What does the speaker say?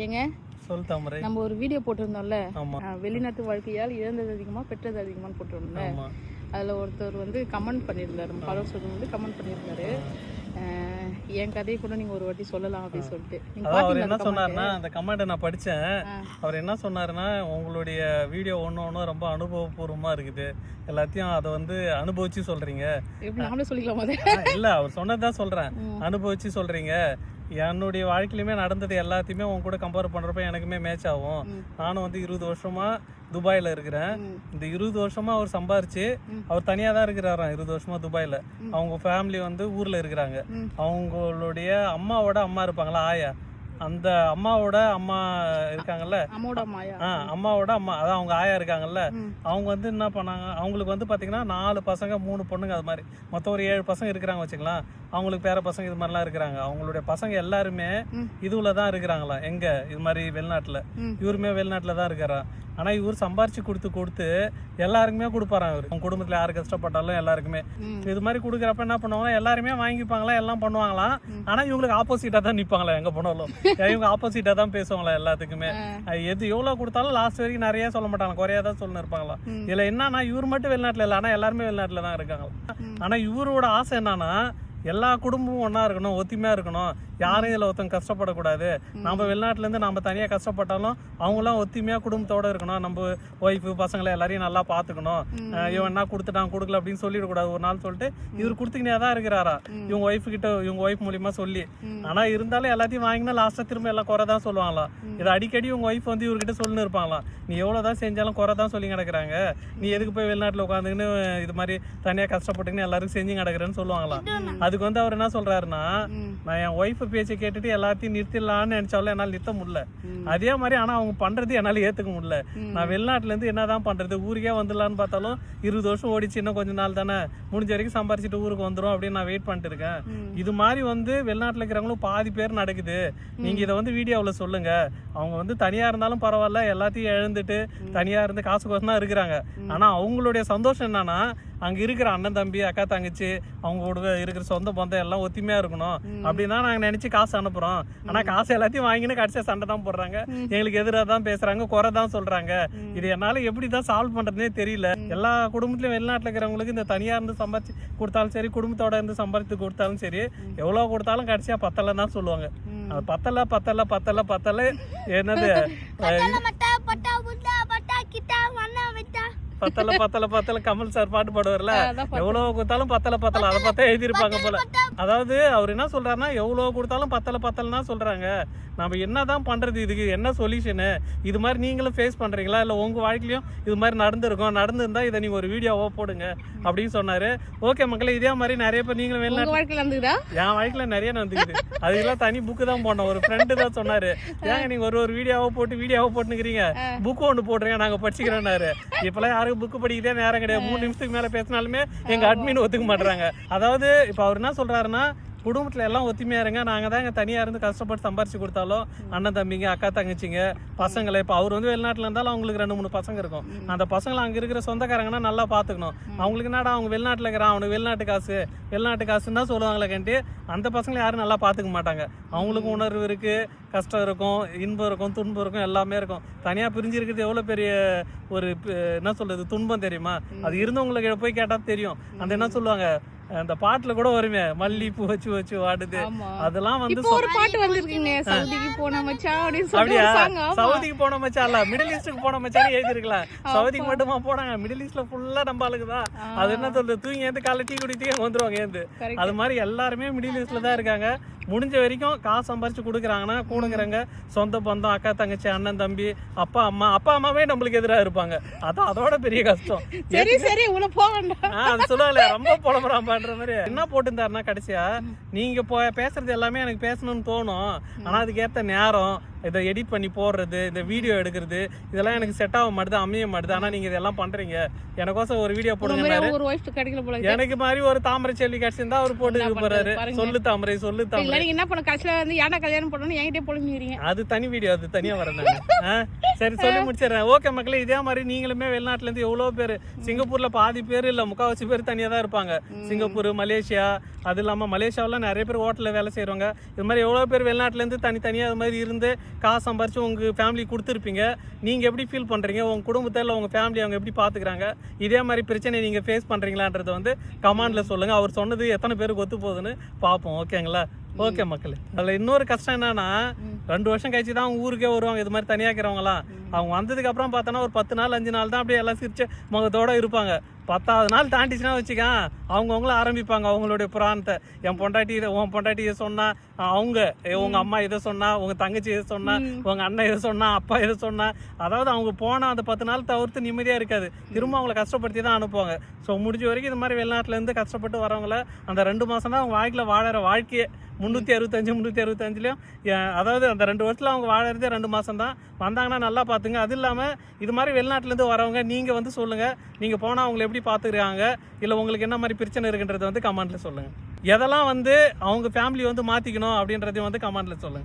ஏங்க சொல் தாமரை. நம்ம ஒரு வீடியோ போட்டிருந்தோம்ல, வெளிநாட்டு வாழ்க்கையால் இழந்தது அதிகமா பெற்றது அதிகமான்னு போட்டிருந்தோம்ல. அதில் ஒருத்தர் வந்து கமெண்ட் பண்ணியிருந்தாரு, நம்ம ஃபாலோவர்ஸ் வந்து கமெண்ட் பண்ணியிருந்தாரு, என் கதையை கூட நீங்கள் ஒரு வாட்டி சொல்லலாம் அப்படின்னு சொல்லிட்டு. அவர் என்ன சொன்னார்னா, அந்த கமெண்ட்டை நான் படித்தேன். அவர் என்ன சொன்னார்னா, உங்களுடைய வீடியோ ஒன்று ரொம்ப அனுபவபூர்வமாக இருக்குது, எல்லாத்தையும் அதை வந்து அனுபவிச்சு சொல்கிறீங்க. எப்படி நாமளே சொல்லிக்கலாமா? இல்லை, அவர் சொன்னதான் சொல்கிறேன், அனுபவிச்சு சொல்கிறீங்க. என்னுடைய வாழ்க்கையிலுமே நடந்தது எல்லாத்தையுமே உங்க கூட கம்பேர் பண்ணுறப்ப எனக்குமே மேட்ச் ஆகும். நானும் வந்து 20 வருஷமா துபாயில் இருக்கிறேன். இந்த 20 வருஷமா அவர் சம்பாரிச்சு, அவர் தனியாக தான் இருக்கிறாராம் 20 வருஷமா துபாயில். அவங்க ஃபேமிலி வந்து ஊரில் இருக்கிறாங்க. அவங்களுடைய அம்மாவோட அம்மா இருப்பாங்களா, ஆயா, அந்த அம்மாவோட அம்மா இருக்காங்கல்ல, அம்மாவோட அம்மா, அதான் அவங்க ஆயா இருக்காங்கல்ல, அவங்க வந்து என்ன பண்ணாங்க, அவங்களுக்கு வந்து பார்த்தீங்கன்னா 4 பசங்க 3 பொண்ணுங்க, அது மாதிரி மொத்தம் ஒரு 7 பசங்க இருக்கிறாங்க வச்சுக்கலாம். அவங்களுக்கு பேர பசங்க இது மாதிரிலாம் இருக்கிறாங்க. அவங்களுடைய பசங்க எல்லாருமே இதுல தான் இருக்கிறாங்களா, எங்க இது மாதிரி வெளிநாட்டுல. இவருமே வெளிநாட்டுல தான் இருக்கிறா. ஆனா இவர் சம்பாரிச்சு கொடுத்து எல்லாருக்குமே கொடுப்பாராம். இவர் அவங்க குடும்பத்துல யாரு கஷ்டப்பட்டாலும் எல்லாருக்குமே இது மாதிரி கொடுக்குறப்ப என்ன பண்ணுவாங்கன்னா, எல்லாருமே வாங்கிப்பாங்களா, எல்லாம் பண்ணுவாங்களாம். ஆனா இவங்களுக்கு ஆப்போசிட்டா தான் நிப்பாங்களா, எங்க போனாலும் இவங்க ஆப்போசிட்டா தான் பேசுவாங்களா எல்லாத்துக்குமே. எது எவ்வளவு கொடுத்தாலும் லாஸ்ட் வரைக்கும் நிறைய சொல்ல மாட்டாங்க, குறையா தான் சொல்லணும் இருப்பாங்களா. இதுல என்னன்னா, இவர் மட்டும் வெளிநாட்டுல இல்லை, ஆனா எல்லாருமே வெளிநாட்டுல தான் இருக்காங்களா. ஆனா இவரோட ஆசை என்னன்னா, எல்லா குடும்பமும் ஒன்றா இருக்கணும், ஒத்துமையாக இருக்கணும், யாரும் இதில் ஒருத்தங்க கஷ்டப்படக்கூடாது. நம்ம வெளிநாட்டிலேருந்து நம்ம தனியாக கஷ்டப்பட்டாலும் அவங்களாம் ஒத்துமையாக குடும்பத்தோடு இருக்கணும். நம்ம ஒய்ஃபு பசங்களை எல்லாரையும் நல்லா பார்த்துக்கணும். இவன் என்ன கொடுத்துட்டான் கொடுக்கல அப்படின்னு சொல்லிடக்கூடாது ஒரு நாள் சொல்லிட்டு இவர் கொடுத்துக்கினே தான் இருக்கிறாரா, இவங்க ஒய்ஃபு கிட்ட, இவங்க ஒய்ஃப் மூலியமா சொல்லி. ஆனால் இருந்தாலும் எல்லாத்தையும் வாங்கினா லாஸ்ட்டாக திரும்ப எல்லாம் குறை தான் சொல்லுவாங்களாம். இதை அடிக்கடி உங்கள் ஒய்ஃப் வந்து இவர்கிட்ட சொல்லின்னு இருப்பாங்களாம், நீ எவ்வளோ தான் செஞ்சாலும் குறை தான் சொல்லி கிடக்குறாங்க, நீ எதுக்கு போய் வெளிநாட்டில் உட்காந்துக்கின்னு இது மாதிரி தனியாக கஷ்டப்பட்டுக்கின்னு எல்லாருக்கும் செஞ்சு கிடக்குறேன்னு சொல்லுவாங்களாம். அதுக்கு வந்து அவர் என்ன சொல்றாருன்னா, நான் என் ஒய்ஃப் பேச்சை கேட்டுட்டு எல்லாத்தையும் நிறுத்திடலான்னு நினைச்சாலும் என்னால் நிறுத்த முடியல. அதே மாதிரி ஆனா அவங்க பண்றது என்னால ஏத்துக்க முடியல. நான் வெளிநாட்டுல இருந்து என்னதான் பண்றது, ஊருக்கே வந்துடலான்னு பார்த்தாலும் 20 வருஷம் ஓடிச்சு, இன்னும் கொஞ்ச நாள் தானே, முடிஞ்ச வரைக்கும் சம்பாரிச்சுட்டு ஊருக்கு வந்துடும் அப்படின்னு நான் வெயிட் பண்ணிட்டு இருக்கேன். இது மாதிரி வந்து வெளிநாட்டுல இருக்கிறவங்களும் பாதி பேர் நடக்குது. நீங்க இதை வந்து வீடியோவில் சொல்லுங்க. அவங்க வந்து தனியா இருந்தாலும் பரவாயில்ல, எல்லாத்தையும் எழுந்துட்டு தனியா இருந்து காசு கோசம் தான் இருக்கிறாங்க. ஆனா அவங்களுடைய சந்தோஷம் என்னன்னா, அங்க இருக்கிற அண்ணன் தம்பி அக்கா தங்கச்சி அவங்களோட இருக்கிற சொந்த பந்தம் எல்லாம் ஒத்துமையா இருக்கணும் அப்படின்னா நாங்க நினைச்சு காசு அனுப்புறோம். ஆனா காசு எல்லாத்தையும் வாங்கின்னு கடைசியா சண்டை தான் போடுறாங்க, எங்களுக்கு எதிராக தான் பேசுறாங்க, குறை தான் சொல்றாங்க. இது என்னால எப்படிதான் சால்வ் பண்றதுனே தெரியல. எல்லா குடும்பத்திலயும் வெளிநாட்டுல இருக்கிறவங்களுக்கு இந்த தனியா இருந்து சம்பாதிச்சு கொடுத்தாலும் சரி, குடும்பத்தோட இருந்து சம்பாதித்து கொடுத்தாலும் சரி, எவ்வளவு கொடுத்தாலும் கடைசியா பத்தல தான் சொல்லுவாங்க. பத்தல பத்தல பத்தல பத்தல என்னது பத்தல பத்தல பத்தல கமல் சார் பாட்டு பாடுவார்ல, எவ்வளவு கொடுத்தாலும் பத்தல பத்தல, அதை பார்த்தா எழுதிருப்பாங்க போல. அதாவது அவர் என்ன சொல்றாருன்னா, எவ்வளவு கொடுத்தாலும் பத்தல பத்தலன்னா சொல்றாங்க. நம்ம என்னதான் பண்றது, இதுக்கு என்ன சொல்யூஷனு? இது மாதிரி நீங்களும் ஃபேஸ் பண்றீங்களா, இல்ல உங்க வாழ்க்கையிலும் இது மாதிரி நடந்திருந்தா இதை நீங்க ஒரு வீடியோவா போடுங்க அப்படின்னு சொன்னாரு. ஓகே மக்களே, இதே மாதிரி நிறைய பேர் நீங்களும் வெளிநாட்டு வாழ்க்கையில நடந்துதா? என் வாழ்க்கையில நிறைய நடந்துக்குது. அதுக்கெல்லாம் தனி புக்கு தான் போனோம். ஒரு ஃப்ரெண்டு தான் சொன்னாரு, ஏங்க நீங்க ஒரு வீடியோவா போட்டுக்கிறீங்க, புக்கு ஒன்று போடுறீங்க, நாங்க படிச்சுக்கிறோம்னாரு. இப்பெல்லாம் யாரும் புக்கு படிக்கிறதே நேரம் கிடையாது. 3 நிமிஷத்துக்கு மேல பேசினாலுமே எங்க அட்மின் ஒத்துக்க மாட்டாங்க. அதாவது இப்ப அவர் என்ன சொல்றாருன்னா, குடும்பத்துல எல்லாம் ஒத்துமையா இருங்க, நாங்க தான் தனியா இருந்து கஷ்டப்பட்டு சம்பாரிச்சு கொடுத்தாலும் அண்ணன் தம்பிங்க அக்கா தங்கச்சிங்க பசங்களை, இப்ப அவர் வந்து வெளிநாட்டுல இருந்தாலும் அவங்களுக்கு 2-3 பசங்க இருக்கும். அந்த பசங்களை அங்க இருக்கிற சொந்தக்காரங்கன்னா நல்லா பாத்துக்கணும். அவங்களுக்கு என்னடா அவங்க வெளிநாட்டுல இருக்கிறான், அவனுக்கு வெளிநாட்டு காசுன்னு தான் சொல்லுவாங்களே கண்டி, அந்த பசங்களை யாரும் நல்லா பாத்துக்க மாட்டாங்க. அவங்களுக்கும் உணர்வு இருக்கு, கஷ்டம் இருக்கும், இன்பம் இருக்கும், துன்பம் இருக்கும், எல்லாமே இருக்கும். தனியா பிரிஞ்சு இருக்கிறது எவ்வளவு பெரிய ஒரு என்ன சொல்றது துன்பம் தெரியுமா? அது இருந்தவங்களுக்கு போய் கேட்டா தெரியும். அந்த என்ன சொல்லுவாங்க, அந்த பாட்டுல கூட வருமே, மல்லிப்பூ வச்சு வச்சு வாடுது, அதெல்லாம் வந்து ஒரு பாட்டு வந்திருக்கீங்க, சவுதிக்கு போன மச்சான் அப்படின்னு சொல்லி. சவுதிக்கு போன மச்சான் இல்ல, மிடில் ஈஸ்டுக்கு போன மச்சான் எழுதிருக்கலாம். சவுதிக்கு மட்டுமா போனாங்க, மிடில் ஈஸ்ட்ல ஃபுல்லா நம்ம ஆளுக்குதான். அது என்ன சொல்றது, தூங்கி ஏந்து காலை டீ குடித்தே வந்துருவாங்க ஏந்து. அது மாதிரி எல்லாருமே மிடில் ஈஸ்ட்ல தான் இருக்காங்க. முடிஞ்ச வரைக்கும் காசு சம்பாரிச்சு கொடுக்குறாங்கன்னா கூடுங்கிறாங்க, சொந்த பந்தம் அக்கா தங்கச்சி அண்ணன் தம்பி அப்பா அம்மாவே நம்மளுக்கு எதிராக இருப்பாங்க. அதான் அதோட பெரிய கஷ்டம். அது சொல்லுவாங்க, ரொம்ப புலம்புறான் பண்ற மாதிரி. என்ன போட்டுருந்தாருன்னா, கடைசியா நீங்க பேசுறது எல்லாமே எனக்கு பேசணும்னு தோணும், ஆனா அதுக்கேற்ற நேரம், இதை எடிட் பண்ணி போடுறது, இந்த வீடியோ எடுக்கிறது, இதெல்லாம் எனக்கு செட் ஆக மாட்டுது, அமைய மாட்டுது. ஆனா நீங்க இதெல்லாம் பண்றீங்க, எனக்கோசம் ஒரு வீடியோ போடுங்க. எனக்கு மாதிரி ஒரு தாமரை செல்வி கிடைச்சிருந்தா அவர் போட்டு போறாரு, சொல்லு தாமரை சொல்லு தாமரை. என்ன பண்ண கடைசியில வந்து ஏன்டா கல்யாணம் பண்ணணும் என்கிட்ட பொழுங்கிறீங்க. அது தனி வீடியோ, அது தனியா வரேன். சரி சொல்லி முடிச்சிடறேன். ஓகே மக்களே, இதே மாதிரி நீங்களுமே வெளிநாட்டுல இருந்து எவ்வளவு பேர், சிங்கப்பூர்ல பாதி பேர் இல்ல 3/4 பேர் தனியா தான் இருப்பாங்க. சிங்கப்பூர், மலேசியா, அது இல்லாம மலேசியாவில நிறைய பேர் ஹோட்டல்ல வேலை செய்யறவங்க, இது மாதிரி எவ்வளவு பேர் வெளிநாட்டுல இருந்து தனித்தனியா அது மாதிரி இருந்து காசு சம்பாரிச்சு உங்கள் ஃபேமிலி கொடுத்துருப்பீங்க. நீங்கள் எப்படி ஃபீல் பண்ணுறீங்க, உங்கள் குடும்பத்தில் இல்லை உங்கள் ஃபேமிலி அவங்க எப்படி பார்த்துக்கிறாங்க, இதே மாதிரி பிரச்சனை நீங்கள் ஃபேஸ் பண்ணுறீங்களான்றதை வந்து கமெண்டில் சொல்லுங்கள். அவர் சொன்னது எத்தனை பேருக்கு ஒத்து போகுதுன்னு பார்ப்போம். ஓகேங்களா? ஓகே மக்களே. அதில் இன்னொரு கஷ்டம் என்னன்னா 2 வருஷம் கழிச்சு தான் அவங்க ஊருக்கே வருவாங்க. இது மாதிரி தனியாக இருக்கிறவங்களாம் அவங்க வந்ததுக்கு அப்புறம் பார்த்தோன்னா ஒரு 10 நாள் 5 நாள் தான் அப்படியே எல்லாம் சிரிச்ச முகத்தோட இருப்பாங்க. 10வது நாள் தாண்டிச்சுன்னா வச்சுக்கான் அவங்கவுங்களும் ஆரம்பிப்பாங்க அவங்களுடைய புராணத்தை. என் பொண்டாட்டி உன் பொண்டாட்டி இதை சொன்னா, அவங்க உங்கள் அம்மா இதை சொன்னா, உங்கள் தங்கச்சி இதை சொன்னா, உங்கள் அண்ணன் இதை சொன்னா, அப்பா இதை சொன்னா. அதாவது அவங்க போனால் அந்த 10 நாள் தவிர்த்து நிம்மதியாக இருக்காது. திரும்ப அவங்கள கஷ்டப்படுத்தி தான் அனுப்புவாங்க. ஸோ முடிஞ்ச வரைக்கும் இது மாதிரி வெளிநாட்டிலேருந்து கஷ்டப்பட்டு வரவங்கள அந்த 2 மாதம் தான் அவங்க வாழ்க்கையில் வாழற வாழ்க்கையே. 365 அதாவது அந்த 2 வருஷத்தில் அவங்க வாழறதே 2 மாதம் தான். வந்தாங்கன்னா நல்லா பார்த்துங்க. அது இல்லாமல் இது மாதிரி வெளிநாட்டிலேருந்து வரவங்க நீங்கள் வந்து சொல்லுங்கள், நீங்கள் போனால் அவங்களை எப்படி பார்த்துக்கிறாங்க, இல்லை உங்களுக்கு என்ன மாதிரி பிரச்சனை இருக்குன்றதை வந்து கமெண்ட்டில் சொல்லுங்கள். எதெல்லாம் வந்து அவங்க ஃபேமிலி வந்து மாற்றிக்கணும் அப்படின்றதையும் வந்து கமெண்ட்டில் சொல்லுங்கள்.